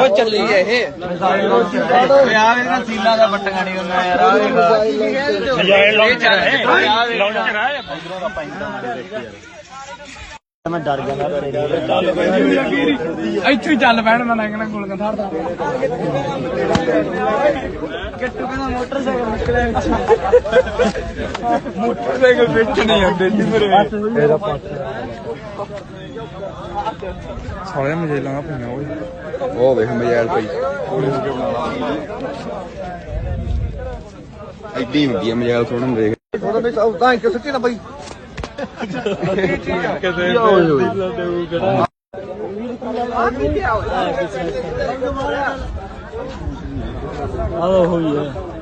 ਚੱਲੀ ਇਹ ਸੀਲਾਂ ਦਾ ਬੱਟੀਆਂ ਨਹੀਂ ਉਹਨਾਂ ਮੈਂ ਡਰ ਗਿਆ ਇੱਥੇ ਹੀ ਚੱਲ ਪੈਣ ਮੈਂ ਕਹਿੰਦਾ ਗੋਲੀਆਂ ਥਾੜਦਾ ਕਿੱਟੂ ਕਹਿੰਦਾ ਮੋਟਰਸਾਈਕਲ ਵਿੱਚ ਨਹੀਂ ਆਉਂਦੇ ਜੀ ਮੇਰੇ ਸਾਲੇ ਮਜੇਲਾਂ ਪਈਆਂ ਓਏ ਉਹ ਵੇਖ ਮਜੈਲ ਪਈ ਐਡੀ ਹੁੰਦੀ ਆ ਮਜੈਲ ਸੁਣਨ ਦੇਖ ਉਹਦਾ ਇੱਕ ਸੱਚੀ ਨਾ ਬਈ ਹੋਈ ਹੈ